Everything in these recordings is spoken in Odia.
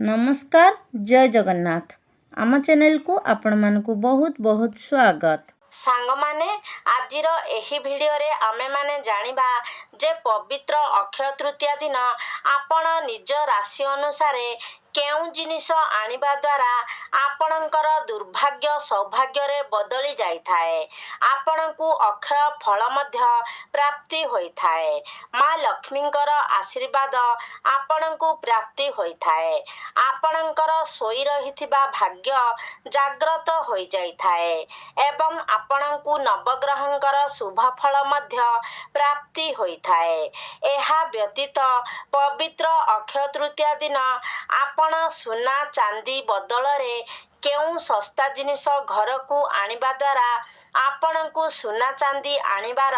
नमस्कार जय जगन्नाथ आम चैनल को आपण मानकु बहुत बहुत स्वागत। सांगमाने आजिर एही भिडियोरे आमे माने जानिबा जे पवित्र अक्षय तृतीया दिन आपण निज राशि अनुसारे केउ जिनिस आनिबा द्वारा आपणकर दुर्भाग्य सौभाग्य रे बदली जाई थाए। आपणकु अक्षय फल मध्य प्राप्ति होई थाए। माँ लक्ष्मींकर आशीर्वाद आपणकु प्राप्ति होई थाए। आपणकर सोई रहिथिबा भाग्य जाग्रत होई जाई थाए एवं आपणकु नवग्रहंकर शुभ फल मध्य प्राप्ति होई थाए। एहा व्यतीत पवित्र अक्षय तृतीया दिन आपण सुना चांदी बदलरे केउ सस्ता जिनिस घर को आनिबा द्वारा आपणकु सुना चांदी आनिबार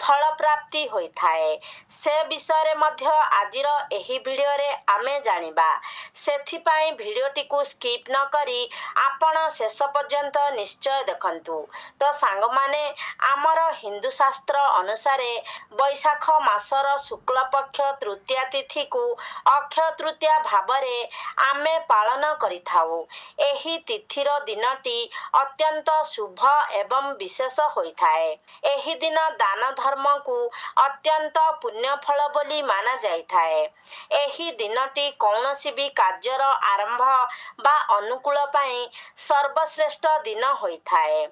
फल प्राप्ति होई थाए। से विषय रे मध्य आजिर एही भिडियो रे आमे जानिबा। सेथिपाई भिडियोटी को स्किप न करी आपण शेष पर्यंत निश्चय देखंतु। तो सांग माने आमर हिंदू शास्त्र अनुसारे बैशाख मासर शुक्ल पक्ष तृतीया तिथि को अक्षय तृतीया भावरे आमे पालन करिथाउ। एही तिथिर दिनटी अत्यंत शुभ एवं विशेष होइथाए। एही दिन दान धर्म को अत्यंत पुण्य फल बोली माना जाइथाए। एही दिनटी कौनसी भी कार्यर आरंभ बा अनुकूल पाई सर्वश्रेष्ठ दिन होइथाए।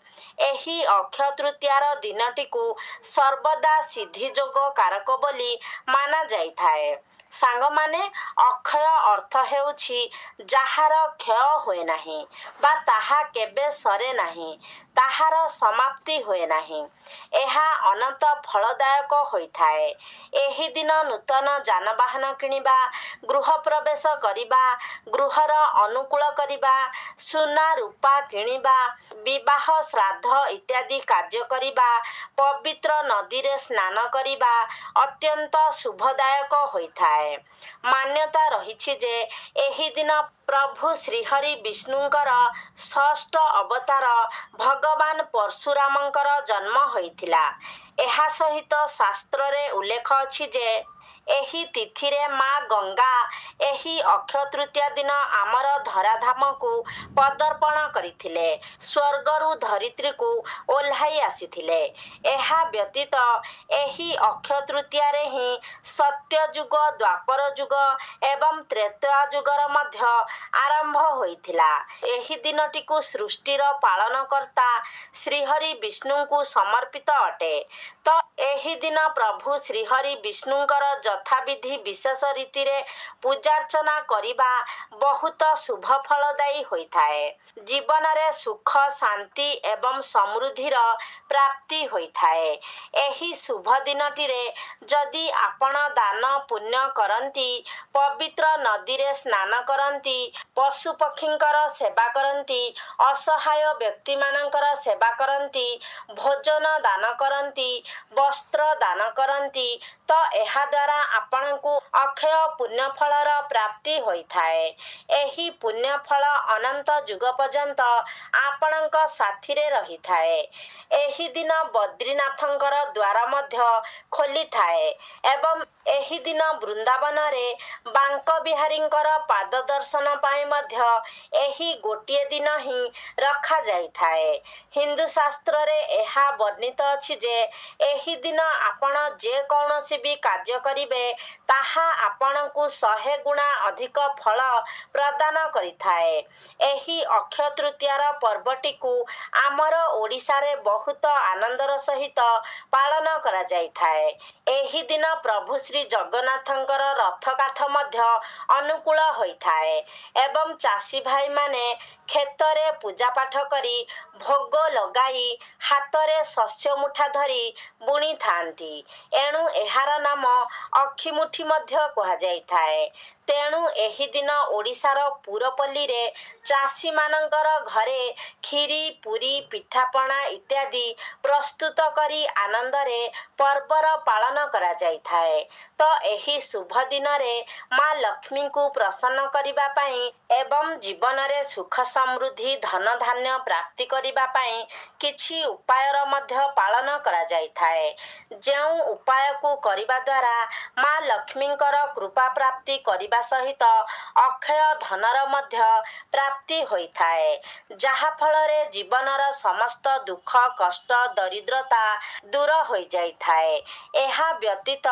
एही अक्षय तृतीयार दिनटी को सर्वदा सिद्धि जोग कारक बोली माना जाइथाए। सांग माने अक्षय अर्थ हेउछि जाहार क्षय होए नाही बा ताहा केबे सरे नाही, ताहार समाप्ति होए नाही। एहा अनंत फलदायक होइथाए। एही दिन नूतन जानवाहन किनिबा, गृह प्रवेश करिबा, गृहर अनुकूल करिबा, सुना रूपा किनिबा, विवाह श्राद्ध इत्यादि कार्य करिबा, पवित्र नदी रे स्नान करिबा अत्यंत शुभदायक होइथाए। मान्यता रहिछि जे एही दिन प्रभु श्रीहरि विष्णुंकर षष्ठ अवतार भगवान परशुरामंकर जन्म होइथिला। एहा सहित शास्त्र रे उल्लेख अछि जे एही तिथिरे माँ गंगा एही अक्षय तृतीया दिन आमर धराधाम को पदर्पण करिथिले, स्वर्गरु धरित्री को ओल्हाई आसीथिले। एहा व्यतीत एही अक्षय तृतीया रे ही सत्य जुग, द्वापर जुग एवं त्रेता जुगर मध्य आरंभ होइथिला। एही दिनटी को सृष्टिर पालनकर्ता श्रीहरि विष्णु को समर्पित अटे। तो एही दिन प्रभु श्रीहरि विष्णुंकर यथाविधि विशेष रीति रे पूजार्चना करिबा बहुत शुभ फलदायी होइथाए। जीवन रे सुख शांति एवं समृद्धिर प्राप्ति होइथाए। एही शुभ दिनटी रे जदि आपण दान पुण्य करंती, पवित्र नदी रे स्नान करंती, पशु पक्षींकर सेवा करंती, असहाय व्यक्ति मानकर सेवा करंती, भोजन दान करंती, वस्त्र दान करंती, तो एहा द्वारा आपणकु अक्षय पुण्य फलर प्राप्ति होइथाए। एही पुण्य फल अनंत जुग पर्यंत आपणक साथी रे रहिथाए। एही दिन बद्रीनाथंकर द्वार मध्य खोली थाए एवं एही दिन वृंदावन रे बांक बिहारींकर पाद दर्शन पाई मध्य एही गोटिए दिन ही रखा जाइथाए। हिंदू शास्त्र रे एहा वर्णित अछि जे एही दिन आपण जे कौनसी भी कार्य करिवे ताहा आपणकु 100 गुणा अधिक फल प्रदान करिथाए। एही अक्षय तृतीयार पर्वटी को आमर ओडिसा रे बहुत आनंदर सहित पालन करा जाइथाए। एही दिन प्रभु श्री जगन्नाथंकर रथ काठ मध्य अनुकूल होइथाए एवं चासी भाई माने खेतरे पूजा पाठ करी भोग लगाई हातरे शस्य मुठा धरी बुणी थांती। एणु एहार नाम अक्षिमुठी मध्य कहा जाइथाए। तेणु एही दिन ओडिशार पुरपल्ली रे चासी मानंकर घरे खीरी पुरी पिठापଣା इत्यादि प्रस्तुत करी आनंद रे पर्वर पालन करा जाइथाए। तो एही शुभ दिन रे माँ लक्ष्मी को प्रसन्न करिबा पाई एवं जीवन रे सुख समृद्धि धन धान्य प्राप्ति करिबा पाई किछि उपायर मध्य पालन करा जाइथाए। जेउ उपाय को करिबा द्वारा माँ लक्ष्मींकर कृपा प्राप्ति करिबा ହେବା ସହିତ ଅକ୍ଷୟ ଧନର ମଧ୍ୟ ପ୍ରାପ୍ତି ହୋଇଥାଏ, ଯାହାଫଳରେ ଜୀବନର ସମସ୍ତ ଦୁଃଖ କଷ୍ଟ ଦରିଦ୍ରତା ଦୂର ହୋଇଯାଇଥାଏ। ଏହା ବ୍ୟତୀତ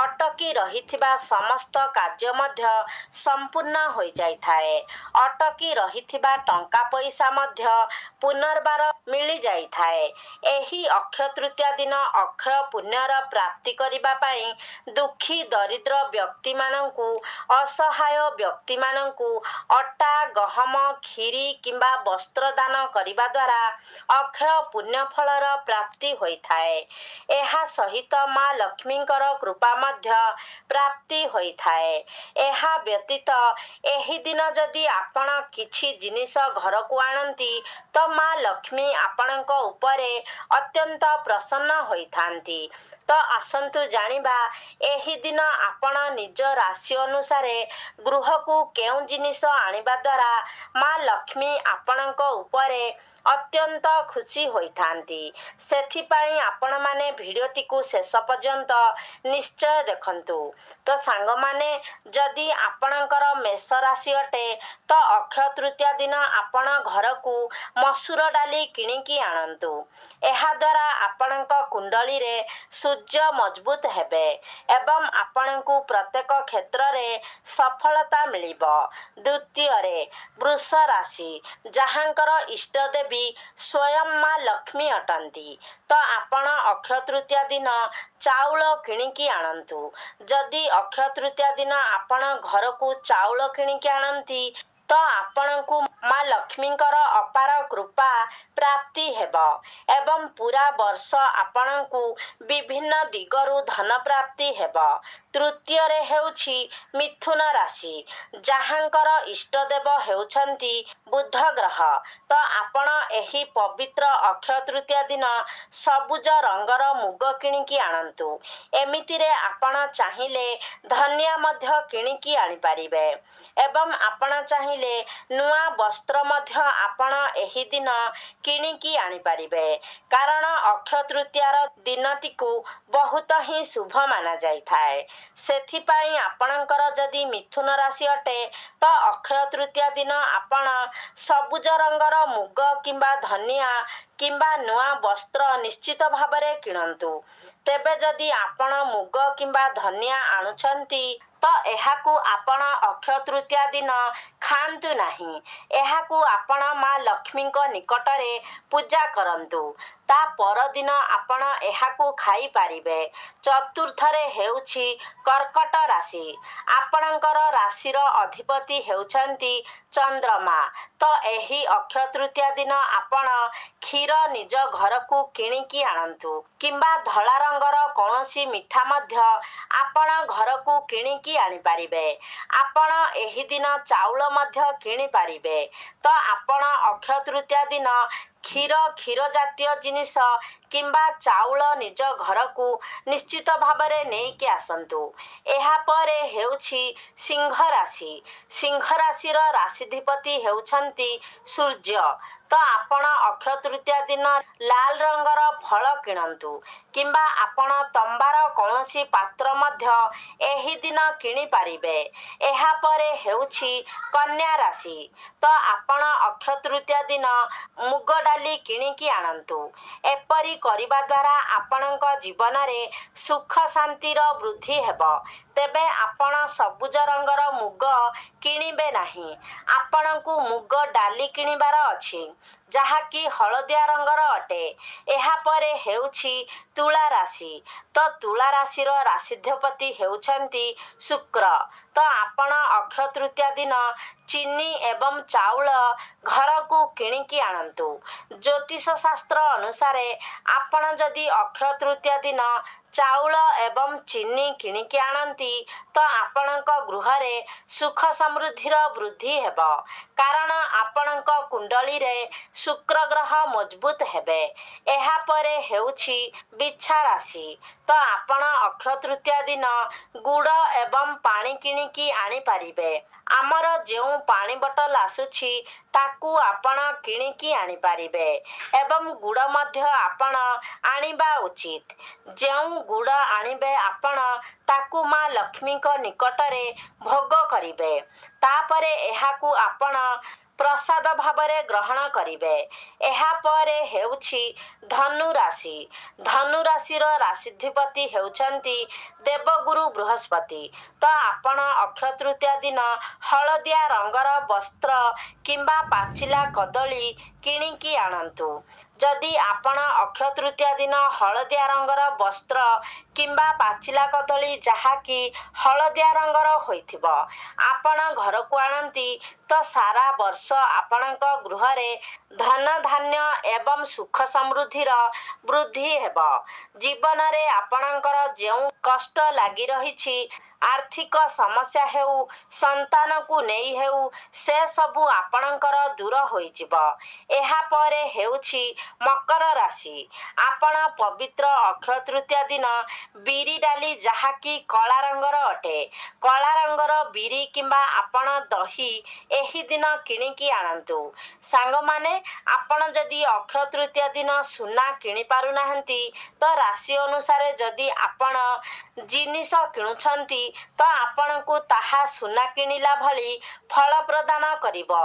ଅଟକି ରହିଥିବା ସମସ୍ତ କାର୍ଯ୍ୟ ମଧ୍ୟ ସମ୍ପୂର୍ଣ୍ଣ ହୋଇଯାଇଥାଏ। ଅଟକି ରହିଥିବା ଟଙ୍କା ପଇସା ମଧ୍ୟ ପୁନର୍ବାର ମିଳିଯାଇଥାଏ। ଏହି ଅକ୍ଷୟ ତୃତୀୟା ଦିନ ଅକ୍ଷୟ ପୁଣ୍ୟର ପ୍ରାପ୍ତି କରିବା ପାଇଁ ଦୁଃଖୀ ଦରିଦ୍ର ବ୍ୟକ୍ତିମାନଙ୍କୁ, ଅସହାୟ ବ୍ୟକ୍ତିମାନଙ୍କୁ ଅଟା ଗହମ କ୍ଷୀରି କିମ୍ବା ବସ୍ତ୍ର ଦାନ କରିବା ଦ୍ୱାରା ଅକ୍ଷୟ ପୁଣ୍ୟ ଫଳର ପ୍ରାପ୍ତି ହୋଇଥାଏ। ଏହା ସହିତ ମା ଲକ୍ଷ୍ମୀଙ୍କର କୃପା ମଧ୍ୟ ପ୍ରାପ୍ତି ହୋଇଥାଏ। ଏହା ବ୍ୟତୀତ ଏହି ଦିନ ଯଦି ଆପଣ କିଛି ଜିନିଷ ଘରକୁ ଆଣନ୍ତି ତ ମା ଲକ୍ଷ୍ମୀ ଆପଣଙ୍କ ଉପରେ ଅତ୍ୟନ୍ତ ପ୍ରସନ୍ନ ହୋଇଥାନ୍ତି। ତ ଆସନ୍ତୁ ଜାଣିବା ଏହି ଦିନ ଆପଣ ନିଜ ରାଶି ଅନୁସାରେ ଗୃହକୁ କେଉଁ ଜିନିଷ ଆଣିବା ଦ୍ୱାରା ମା ଲକ୍ଷ୍ମୀ ଆପଣଙ୍କ ଉପରେ ଅତ୍ୟନ୍ତ ଖୁସି ହୋଇଥାନ୍ତି। ସେଥିପାଇଁ ଆପଣମାନେ ଭିଡ଼ିଓଟିକୁ ଶେଷ ପର୍ଯ୍ୟନ୍ତ ନିଶ୍ଚୟ ଦେଖନ୍ତୁ। ତ ସାଙ୍ଗମାନେ, ଯଦି ଆପଣଙ୍କର ମେଷ ରାଶି ଅଟେ ତ ଅକ୍ଷୟ ତୃତୀୟା ଦିନ ଆପଣ ଘରକୁ ମସୁର ଡାଲି କିଣିକି ଆଣନ୍ତୁ। ଏହାଦ୍ୱାରା ଆପଣଙ୍କ କୁଣ୍ଡଳୀରେ ସୂର୍ଯ୍ୟ ମଜବୁତ ହେବେ ଏବଂ ଆପଣଙ୍କୁ ପ୍ରତ୍ୟେକ କ୍ଷେତ୍ରରେ ସଫଳତା ମିଳିବ। ଦ୍ୱିତୀୟରେ, ବୃଷ ରାଶି, ଯାହାଙ୍କର ଇଷ୍ଟ ଦେବୀ ସ୍ୱୟଂ ମା ଲକ୍ଷ୍ମୀ ଅଟନ୍ତି, ତ ଆପଣ ଅକ୍ଷୟ ତୃତୀୟା ଦିନ ଚାଉଳ କିଣିକି ଆଣନ୍ତୁ। ଯଦି ଅକ୍ଷୟ ତୃତୀୟା ଦିନ ଆପଣ ଘରକୁ ଚାଉଳ କିଣିକି ଆଣନ୍ତି ତ ଆପଣଙ୍କୁ ମା ଲକ୍ଷ୍ମୀଙ୍କର ଅପାର କୃପା ପ୍ରାପ୍ତି ହେବ ଏବଂ ପୁରା ବର୍ଷ ଆପଣଙ୍କୁ ବିଭିନ୍ନ ଦିଗରୁ ଧନ ପ୍ରାପ୍ତି ହେବ। ତୃତୀୟରେ ହେଉଛି ମିଥୁନ ରାଶି, ଯାହାଙ୍କର ଇଷ୍ଟ ଦେବ ହେଉଛନ୍ତି ବୁଧ ଗ୍ରହ, ତ ଆପଣ ଏହି ପବିତ୍ର ଅକ୍ଷୟ ତୃତୀୟା ଦିନ ସବୁଜ ରଙ୍ଗର ମୁଗ କିଣିକି ଆଣନ୍ତୁ। ଏମିତିରେ ଆପଣ ଚାହିଁଲେ ଧନିଆ ମଧ୍ୟ କିଣିକି ଆଣିପାରିବେ ଏବଂ ଆପଣ ଚାହିଁଲେ ନୂଆ ବସ୍ତ୍ର ମଧ୍ୟ ଆପଣ ଏହି ଦିନ କିଣିକି ଆଣିପାରିବେ, କାରଣ ଅକ୍ଷୟ ତୃତୀୟାର ଦିନଟିକୁ ବହୁତ ହିଁ ଶୁଭ ମାନାଯାଇଥାଏ। ସେଥିପାଇଁ ଆପଣଙ୍କର ଯଦି ମିଥୁନ ରାଶି ଅଟେ ତ ଅକ୍ଷୟ ତୃତୀୟା ଦିନ ଆପଣ ସବୁଜ ରଙ୍ଗର ମୁଗ କିମ୍ବା ଧନିଆ କିମ୍ବା ନୂଆ ବସ୍ତ୍ର ନିଶ୍ଚିତ ଭାବରେ କିଣନ୍ତୁ। ତେବେ ଯଦି ଆପଣ ମୁଗ କିମ୍ବା ଧନିଆ ଆଣୁଛନ୍ତି ତ ଏହାକୁ ଆପଣ ଅକ୍ଷୟ ତୃତୀୟା ଦିନ ଖାଆନ୍ତୁ ନାହିଁ। ଏହାକୁ ଆପଣ ମା ଲକ୍ଷ୍ମୀଙ୍କ ନିକଟରେ ପୂଜା କରନ୍ତୁ। ତା ପରଦିନ ଆପଣ ଏହାକୁ ଖାଇପାରିବେ। ଚତୁର୍ଥରେ ହେଉଛି କର୍କଟ ରାଶି, ଆପଣଙ୍କର ରାଶିର ଅଧିପତି ହେଉଛନ୍ତି ଚନ୍ଦ୍ରମା, ତ ଏହି ଅକ୍ଷୟ ତୃତୀୟା ଦିନ ଆପଣ କ୍ଷୀର ନିଜ ଘରକୁ କିଣିକି ଆଣନ୍ତୁ କିମ୍ବା ଧଳା ରଙ୍ଗର କୌଣସି ମିଠା ମଧ୍ୟ ଆପଣ ଘରକୁ କିଣିକି ଆଣିପାରିବେ। ଆପଣ ଏହି ଦିନ ଚାଉଳ ମଧ୍ୟ କିଣିପାରିବେ। ତ ଆପଣ ଅକ୍ଷୟ ତୃତୀୟା ଦିନ କ୍ଷୀର ଜାତୀୟ ଜିନିଷ କିମ୍ବା ଚାଉଳ ନିଜ ଘରକୁ ନିଶ୍ଚିତ ଭାବରେ ନେଇକି ଆସନ୍ତୁ। ଏହାପରେ ହେଉଛି ସିଂହ ରାଶି, ସିଂହ ରାଶିର ରାଶିଧିପତି ହେଉଛନ୍ତି ସୂର୍ଯ୍ୟ, ତ ଆପଣ ଅକ୍ଷୟ ତୃତୀୟା ଦିନ ଲାଲ ରଙ୍ଗର ଫଳ କିଣନ୍ତୁ କିମ୍ବା ଆପଣ ତମ୍ବାର କୌଣସି ପାତ୍ର ମଧ୍ୟ ଏହି ଦିନ କିଣିପାରିବେ। ଏହାପରେ ହେଉଛି କନ୍ୟା ରାଶି, ତ ଆପଣ ଅକ୍ଷୟ ତୃତୀୟା ଦିନ ମୁଗ ଡାଲି କିଣିକି ଆଣନ୍ତୁ। ଏପରି କରିବା ଦ୍ୱାରା ଆପଣଙ୍କ ଜୀବନରେ ସୁଖ ଶାନ୍ତିର ବୃଦ୍ଧି ହେବ। ତେବେ ଆପଣ ସବୁଜ ରଙ୍ଗର ମୁଗ କିଣିବେ ନାହିଁ, ଆପଣଙ୍କୁ ମୁଗ ଡାଲି କିଣିବାର ଅଛି, ଯାହାକି ହଳଦିଆ ରଙ୍ଗର ଅଟେ। ଏହାପରେ ହେଉଛି ତୁଳା ରାଶି, ତ ତୁଳା ରାଶିର ରାଶିଧିପତି ହେଉଛନ୍ତି ଶୁକ୍ର, ତ ଆପଣ ଅକ୍ଷୟ ତୃତୀୟା ଦିନ ଚିନି ଏବଂ ଚାଉଳ ଘରକୁ କିଣିକି ଆଣନ୍ତୁ। ଜ୍ୟୋତିଷ ଶାସ୍ତ୍ର ଅନୁସାରେ ଆପଣ ଯଦି ଅକ୍ଷୟ ତୃତୀୟା ଦିନ ଚାଉଳ ଏବଂ ଚିନି କିଣିକି ଆଣନ୍ତି ତ ଆପଣଙ୍କ ଗୃହରେ ସୁଖ ସମୃଦ୍ଧିର ବୃଦ୍ଧି ହେବ, କାରଣ ଆପଣଙ୍କ କୁଣ୍ଡଳୀରେ ଶୁକ୍ର ଗ୍ରହ ମଜବୁତ ହେବେ। ଏହାପରେ ହେଉଛି ବିଛା ରାଶି, ତ ଆପଣ ଅକ୍ଷୟ ତୃତୀୟା ଦିନ ଗୁଡ଼ ଏବଂ ପାଣି କିଣିକି ଆଣିପାରିବେ। ଆମର ଯେଉଁ ପାଣି ବଟଲ ଆସୁଛି ତାକୁ ଆପଣ କିଣିକି ଆଣିପାରିବେ ଏବଂ ଗୁଡ଼ ମଧ୍ୟ ଆପଣ ଆଣିବା ଉଚିତ। ଯେଉଁ ଗୁଡ଼ ଆଣିବେ ଆପଣ ତାକୁ ମା ଲକ୍ଷ୍ମୀଙ୍କ ନିକଟରେ ଭୋଗ କରିବେ। ତାପରେ ଏହାକୁ ଆପଣ ପ୍ରସାଦ ଭାବରେ ଗ୍ରହଣ କରିବେ। ଏହାପରେ ହେଉଛି ଧନୁ ରାଶି। ଧନୁ ରାଶିର ରାଶିଧିପତି ହେଉଛନ୍ତି ଦେବଗୁରୁ ବୃହସ୍ପତି। ତ ଆପଣ ଅକ୍ଷୟ ତୃତୀୟା ଦିନ ହଳଦିଆ ରଙ୍ଗର ବସ୍ତ୍ର କିମ୍ବା ପାଚିଲା କଦଳୀ କିଣିକି ଆଣନ୍ତୁ। ଯଦି ଆପଣ ଅକ୍ଷୟ ତୃତୀୟା ଦିନ ହଳଦିଆ ରଙ୍ଗର ବସ୍ତ୍ର କିମ୍ବା ପାଚିଲା କଦଳୀ ଯାହାକି ହଳଦିଆ ରଙ୍ଗର ହୋଇଥିବ ଆପଣ ଘରକୁ ଆଣନ୍ତି ତ ସାରା ବର୍ଷ ଆପଣଙ୍କ ଗୃହରେ ଧନ ଧାନ୍ୟ ଏବଂ ସୁଖ ସମୃଦ୍ଧିର ବୃଦ୍ଧି ହେବ। ଜୀବନରେ ଆପଣଙ୍କର ଯେଉଁ କଷ୍ଟ ଲାଗି ରହିଛି, ଆର୍ଥିକ ସମସ୍ୟା ହେଉ, ସନ୍ତାନକୁ ନେଇ ହେଉ, ସେ ସବୁ ଆପଣଙ୍କର ଦୂର ହୋଇଯିବ। ଏହାପରେ ହେଉଛି ମକର ରାଶି। ଆପଣ ପବିତ୍ର ଅକ୍ଷୟ ତୃତୀୟା ଦିନ ବିରି ଡାଲି ଯାହାକି କଳା ରଙ୍ଗର ଅଟେ, କଳା ରଙ୍ଗର ବିରି କିମ୍ବା ଆପଣ ଦହି ଏହି ଦିନ କିଣିକି ଆଣନ୍ତୁ। ସାଙ୍ଗମାନେ, ଆପଣ ଯଦି ଅକ୍ଷୟ ତୃତୀୟା ଦିନ ସୁନା କିଣି ପାରୁନାହାନ୍ତି ତ ରାଶି ଅନୁସାରେ ଯଦି ଆପଣ ଜିନିଷ କିଣୁଛନ୍ତି ତ ଆପଣଙ୍କୁ ତାହା ସୁନା କିଣିଲା ଭଳି ଫଳ ପ୍ରଦାନ କରିବ।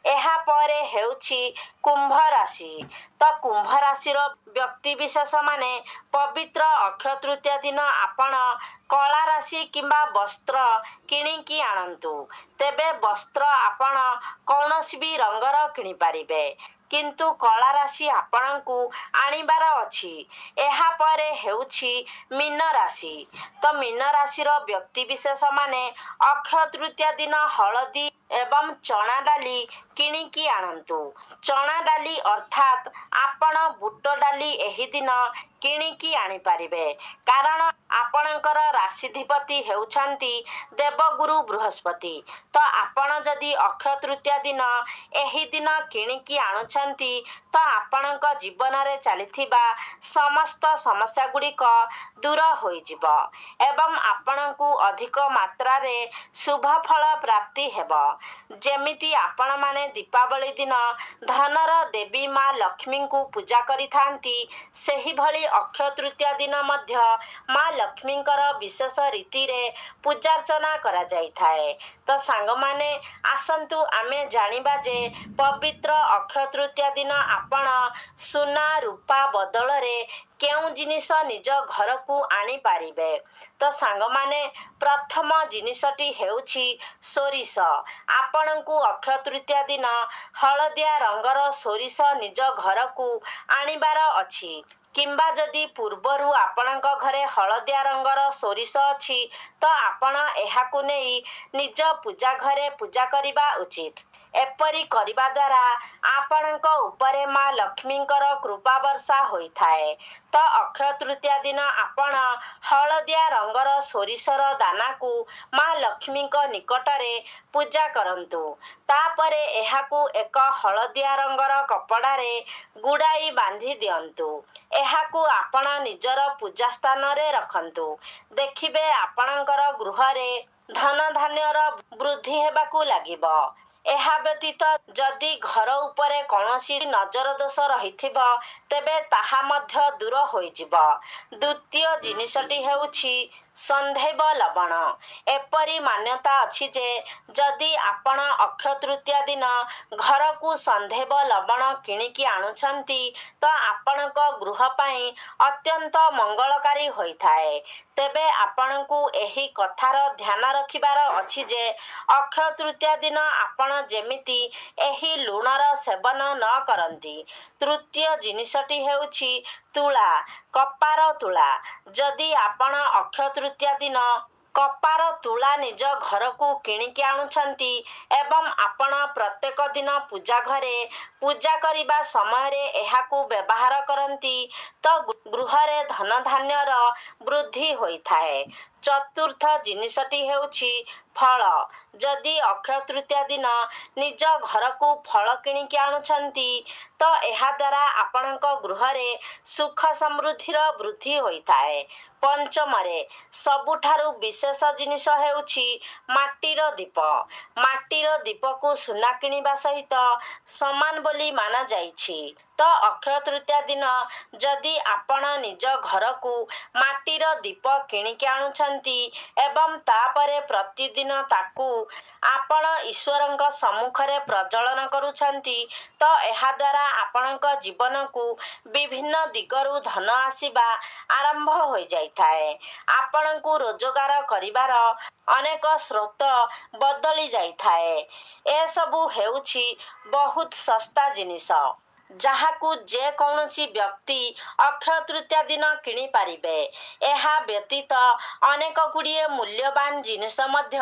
ଏହାପରେ ହେଉଛି କୁମ୍ଭ ରାଶି। ତ କୁମ୍ଭ ରାଶିର ବ୍ୟକ୍ତିବିଶେଷ ମାନେ ପବିତ୍ର ଅକ୍ଷୟ ତୃତୀୟା ଦିନ ଆପଣ କଳା ରାଶି କିମ୍ବା ବସ୍ତ୍ର କିଣିକି ଆଣନ୍ତୁ। ତେବେ ବସ୍ତ୍ର ଆପଣ କୌଣସି ବି ରଙ୍ଗର କିଣିପାରିବେ, କିନ୍ତୁ କଳା ରାଶି ଆପଣଙ୍କୁ ଆଣିବାର ଅଛି। ଏହାପରେ ହେଉଛି ମୀନ ରାଶି। ତ ମୀନ ରାଶିର ବ୍ୟକ୍ତିବିଶେଷ ମାନେ ଅକ୍ଷୟ ତୃତୀୟା ଦିନ ହଳଦୀ ଏବଂ ଚଣା ଡାଲି କିଣିକି ଆଣନ୍ତୁ। ଚଣା ଡାଲି ଅର୍ଥାତ୍ ଆପଣ ବୁଟ ଡାଲି ଏହି ଦିନ କିଣିକି ଆଣିପାରିବେ, କାରଣ ଆପଣଙ୍କର ରାଶିଧିପତି ହେଉଛନ୍ତି ଦେବଗୁରୁ ବୃହସ୍ପତି। ତ ଆପଣ ଯଦି ଅକ୍ଷୟ ତୃତୀୟା ଦିନ ଏହି ଦିନ କିଣିକି ଆଣୁଛନ୍ତି ତ ଆପଣଙ୍କ ଜୀବନରେ ଚାଲିଥିବା ସମସ୍ତ ସମସ୍ୟା ଗୁଡ଼ିକ ଦୂର ହୋଇଯିବ ଏବଂ ଆପଣଙ୍କୁ ଅଧିକ ମାତ୍ରାରେ ଶୁଭ ଫଳ ପ୍ରାପ୍ତି ହେବ। ଯେମିତି ଆପଣମାନେ ଦୀପାବଳି ଦିନ ଧନର ଦେବୀ ମା ଲକ୍ଷ୍ମୀଙ୍କୁ ପୂଜା କରିଥାନ୍ତି, ସେହିଭଳି ଅକ୍ଷୟ ତୃତୀୟା ଦିନ ମଧ୍ୟ ମା ଲକ୍ଷ୍ମୀଙ୍କର ବିଶେଷ ରୀତିରେ ପୂଜାର୍ଚ୍ଚନା କରାଯାଇଥାଏ। ତ ସାଙ୍ଗମାନେ, ଆସନ୍ତୁ ଆମେ ଜାଣିବା ଯେ ପବିତ୍ର ଅକ୍ଷୟ ତୃତୀୟା ଦିନ ଆପଣ ସୁନା ରୂପା ବଦଳରେ କେଉଁ ଜିନିଷ ନିଜ ଘରକୁ ଆଣିପାରିବେ। ତ ସାଙ୍ଗମାନେ, ପ୍ରଥମ ଜିନିଷଟି ହେଉଛି ସୋରିଷ। ଆପଣଙ୍କୁ ଅକ୍ଷୟ ତୃତୀୟା ଦିନ ହଳଦିଆ ରଙ୍ଗର ସୋରିଷ ନିଜ ଘରକୁ ଆଣିବାର ଅଛି, କିମ୍ବା ଯଦି ପୂର୍ବରୁ ଆପଣଙ୍କ ଘରେ ହଳଦିଆ ରଙ୍ଗର ସୋରିଷ ଅଛି ତ ଆପଣ ଏହାକୁ ନେଇ ନିଜ ପୂଜା ଘରେ ପୂଜା କରିବା ଉଚିତ। ଏପରି କରିବା ଦ୍ୱାରା ଆପଣଙ୍କ ଉପରେ ମା ଲକ୍ଷ୍ମୀଙ୍କର କୃପା ବର୍ଷା ହୋଇଥାଏ। ତ ଅକ୍ଷୟ ତୃତୀୟା ଦିନ ଆପଣ ହଳଦିଆ ରଙ୍ଗର ସୋରିଷର ଦାନାକୁ ମା ଲକ୍ଷ୍ମୀଙ୍କ ନିକଟରେ ପୂଜା କରନ୍ତୁ। ତାପରେ ଏହାକୁ ଏକ ହଳଦିଆ ରଙ୍ଗର କପଡ଼ାରେ ଗୁଡ଼ାଇ ବାନ୍ଧି ଦିଅନ୍ତୁ। ଏହାକୁ ଆପଣ ନିଜର ପୂଜା ସ୍ଥାନରେ ରଖନ୍ତୁ। ଦେଖିବେ ଆପଣଙ୍କର ଗୃହରେ ଧନ ଧାନ୍ୟର ବୃଦ୍ଧି ହେବାକୁ ଲାଗିବ। ଏହା ବ୍ୟତୀତ ଯଦି ଘର ଉପରେ କୌଣସି ନଜର ଦୋଷ ରହିଥିବ ତେବେ ତାହା ମଧ୍ୟ ଦୂର ହୋଇଯିବ। ଦ୍ୱିତୀୟ ଜିନିଷଟି ହେଉଛି ସନ୍ଧୈବ ଲବଣ। ଏପରି ମାନ୍ୟତା ଅଛି ଯେ ଯଦି ଆପଣ ଅକ୍ଷୟ ତୃତୀୟା ଦିନ ଘରକୁ ସନ୍ଧୈବ ଲବଣ କିଣିକି ଆଣୁଛନ୍ତି ତ ଆପଣଙ୍କ ଗୃହ ପାଇଁ ଅତ୍ୟନ୍ତ ମଙ୍ଗଳକାରୀ ହୋଇଥାଏ। ତେବେ ଆପଣଙ୍କୁ ଏହି କଥାର ଧ୍ୟାନ ରଖିବାର ଅଛି ଯେ ଅକ୍ଷୟ ତୃତୀୟା ଦିନ ଆପଣ ଯେମିତି ଏହି ଲୁଣର ସେବନ ନ କରନ୍ତି। ତୃତୀୟ ଜିନିଷଟି ହେଉଛି ତୁଳା, କପାର ତୁଳା। ଯଦି ଆପଣ ଅକ୍ଷୟ ତୃତୀୟା ଦିନ କପାର ତୁଳା ନିଜ ଘରକୁ କିଣିକି ଆଣୁଛନ୍ତି ଏବଂ ଆପଣ ପ୍ରତ୍ୟେକ ଦିନ ପୂଜା ଘରେ ପୂଜା କରିବା ସମୟରେ ଏହାକୁ ବ୍ୟବହାର କରନ୍ତି ତ ଗୃହରେ ଧନ ଧାନ୍ୟର ବୃଦ୍ଧି ହୋଇଥାଏ। ଚତୁର୍ଥ ଜିନିଷଟି ହେଉଛି ଫଳ। ଯଦି ଅକ୍ଷୟ ତୃତୀୟା ଦିନ ନିଜ ଘରକୁ ଫଳ କିଣିକି ଆଣୁଛନ୍ତି ତ ଏହାଦ୍ୱାରା ଆପଣଙ୍କ ଗୃହରେ ସୁଖ ସମୃଦ୍ଧିର ବୃଦ୍ଧି ହୋଇଥାଏ। ପଞ୍ଚମରେ ସବୁଠାରୁ ବିଶେଷ ଜିନିଷ ହେଉଛି ମାଟିର ଦୀପ। ମାଟିର ଦୀପକୁ ସୁନା କିଣିବା ସହିତ ସମାନ ବୋଲି ମାନାଯାଇଛି। ତ ତ ଅକ୍ଷୟ ତୃତୀୟା ଦିନ ଯଦି ଆପଣ ନିଜ ଘରକୁ ମାଟିର ଦୀପ କିଣିକି ଆଣୁଛନ୍ତି ଏବଂ ତାପରେ ପ୍ରତିଦିନ ତାକୁ ଆପଣ ଈଶ୍ୱରଙ୍କ ସମ୍ମୁଖରେ ପ୍ରଜ୍ୱଳନ କରୁଛନ୍ତି, ତ ଏହାଦ୍ୱାରା ଆପଣଙ୍କ ଜୀବନକୁ ବିଭିନ୍ନ ଦିଗରୁ ଧନ ଆସିବା ଆରମ୍ଭ ହୋଇଯାଇଥାଏ। ଆପଣଙ୍କୁ ରୋଜଗାର କରିବାର ଅନେକ ସ୍ରୋତ ବଦଳି ଯାଇଥାଏ। ଏସବୁ ହେଉଛି ବହୁତ ଶସ୍ତା ଜିନିଷ, ଯାହାକୁ ଯେକୌଣସି ବ୍ୟକ୍ତି ଅକ୍ଷୟ ତୃତୀୟା ଦିନ କିଣିପାରିବେ। ଏହା ବ୍ୟତୀତ ଅନେକ ଗୁଡ଼ିଏ ମୂଲ୍ୟବାନ ଜିନିଷ ମଧ୍ୟ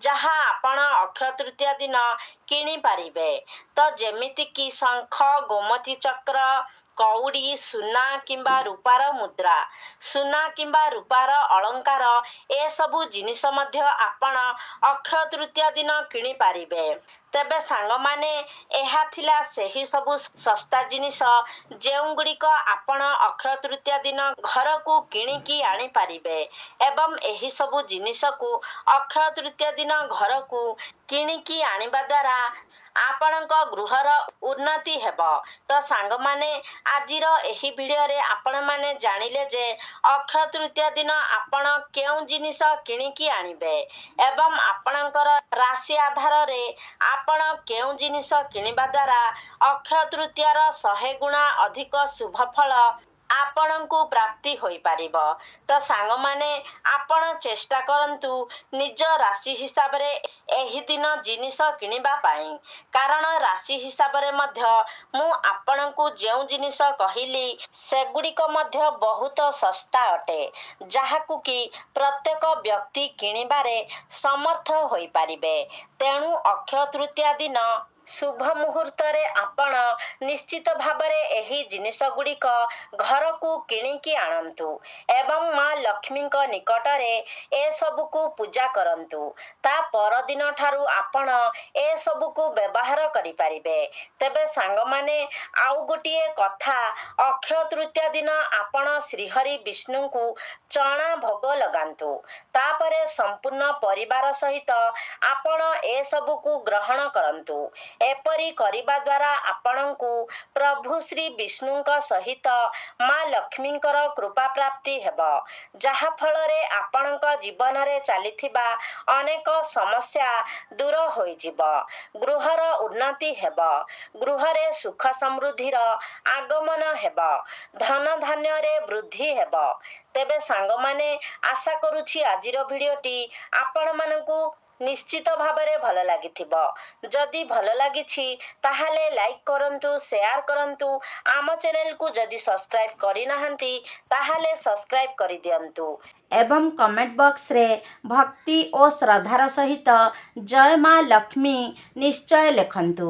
ଯାହା ଆପଣ ଅକ୍ଷୟ ତୃତୀୟା ଦିନ କିଣିପାରିବେ। ତ ଯେମିତିକି ଶଙ୍ଖ, ଗୋମତୀ ଚକ୍ର, କଉଡ଼ି, ସୁନା କିମ୍ବା ରୂପାର ମୁଦ୍ରା, ସୁନା କିମ୍ବା ରୂପାର ଅଳଙ୍କାର, ଏସବୁ ଜିନିଷ ମଧ୍ୟ ଆପଣ ଅକ୍ଷୟ ତୃତୀୟା ଦିନ କିଣିପାରିବେ। ତେବେ ସାଙ୍ଗମାନେ, ଏହା ଥିଲା ସେହି ସବୁ ଶସ୍ତା ଜିନିଷ ଯେଉଁଗୁଡ଼ିକ ଆପଣ ଅକ୍ଷୟ ତୃତୀୟା ଦିନ ଘରକୁ କିଣିକି ଆଣିପାରିବେ ଏବଂ ଏହି ସବୁ ଜିନିଷକୁ ଅକ୍ଷୟ ତୃତୀୟା ଦିନ ଘରକୁ କିଣିକି ଆଣିବା ଦ୍ୱାରା ଆପଣଙ୍କ ଗୃହର ଉନ୍ନତି ହେବ। ତ ସାଙ୍ଗମାନେ, ଆଜିର ଏହି ଭିଡ଼ିଓରେ ଆପଣମାନେ ଜାଣିଲେ ଯେ ଅକ୍ଷୟ ତୃତୀୟା ଦିନ ଆପଣ କେଉଁ ଜିନିଷ କିଣିକି ଆଣିବେ ଏବଂ ଆପଣଙ୍କର ରାଶି ଆଧାରରେ ଆପଣ କେଉଁ ଜିନିଷ କିଣିବା ଦ୍ୱାରା ଅକ୍ଷୟ ତୃତୀୟାର 100 ଗୁଣା ଅଧିକ ଶୁଭ ଫଳ ଆପଣଙ୍କୁ ପ୍ରାପ୍ତି ହୋଇପାରିବ। ତ ସାଙ୍ଗମାନେ, ଆପଣ ଚେଷ୍ଟା କରନ୍ତୁ ନିଜ ରାଶି ହିସାବରେ ଏହି ଦିନ ଜିନିଷ କିଣିବା ପାଇଁ, କାରଣ ରାଶି ହିସାବରେ ମଧ୍ୟ ମୁଁ ଆପଣଙ୍କୁ ଯେଉଁ ଜିନିଷ କହିଲି ସେଗୁଡ଼ିକ ମଧ୍ୟ ବହୁତ ଶସ୍ତା ଅଟେ, ଯାହାକୁ କି ପ୍ରତ୍ୟେକ ବ୍ୟକ୍ତି କିଣିବାରେ ସମର୍ଥ ହୋଇପାରିବେ। ତେଣୁ ଅକ୍ଷୟ ତୃତୀୟା ଦିନ ଶୁଭ ମୁହୂର୍ତ୍ତରେ ଆପଣ ନିଶ୍ଚିତ ଭାବରେ ଏହି ଜିନିଷ ଗୁଡ଼ିକ ଘରକୁ କିଣିକି ଆଣନ୍ତୁ ଏବଂ ମା ଲକ୍ଷ୍ମୀଙ୍କ ନିକଟରେ ଏସବୁକୁ ପୂଜା କରନ୍ତୁ। ତା ପରଦିନ ଠାରୁ ଆପଣ ଏସବୁକୁ ବ୍ୟବହାର କରିପାରିବେ। ତେବେ ସାଙ୍ଗମାନେ, ଆଉ ଗୋଟିଏ କଥା, ଅକ୍ଷୟ ତୃତୀୟା ଦିନ ଆପଣ ଶ୍ରୀହରି ବିଷ୍ଣୁଙ୍କୁ ଚଣା ଭୋଗ ଲଗାନ୍ତୁ। ତାପରେ ସମ୍ପୂର୍ଣ୍ଣ ପରିବାର ସହିତ ଆପଣ ଏସବୁକୁ ଗ୍ରହଣ କରନ୍ତୁ। ଏପରି କରିବା ଦ୍ୱାରା ଆପଣଙ୍କୁ ପ୍ରଭୁ ଶ୍ରୀ ବିଷ୍ଣୁଙ୍କ ସହିତ ମା ଲକ୍ଷ୍ମୀଙ୍କର କୃପା ପ୍ରାପ୍ତି ହେବ, ଯାହାଫଳରେ ଆପଣଙ୍କ ଜୀବନରେ ଚାଲିଥିବା ଅନେକ ସମସ୍ୟା ଦୂର ହୋଇଯିବ, ଗୃହର ଉନ୍ନତି ହେବ, ଗୃହରେ ସୁଖ ସମୃଦ୍ଧିର ଆଗମନ ହେବ, ଧନ ଧାନ୍ୟରେ ବୃଦ୍ଧି ହେବ। ତେବେ ସାଙ୍ଗମାନେ, ଆଶା କରୁଛି ଆଜିର ଭିଡ଼ିଓଟି ଆପଣମାନଙ୍କୁ ନିଶ୍ଚିତ ଭାବରେ ଭଲ ଲାଗିଥିବ। ଯଦି ଭଲ ଲାଗିଛି ତାହେଲେ ଲାଇକ୍ କରନ୍ତୁ, ସେୟାର କରନ୍ତୁ। ଆମ ଚ୍ୟାନେଲକୁ ଯଦି ସବସ୍କ୍ରାଇବ୍ କରିନାହାନ୍ତି ତାହେଲେ ସବସ୍କ୍ରାଇବ୍ କରିଦିଅନ୍ତୁ ଏବଂ କମେଣ୍ଟ ବକ୍ସରେ ଭକ୍ତି ଓ ଶ୍ରଦ୍ଧାର ସହିତ ଜୟ ମା ଲକ୍ଷ୍ମୀ ନିଶ୍ଚୟ ଲେଖନ୍ତୁ।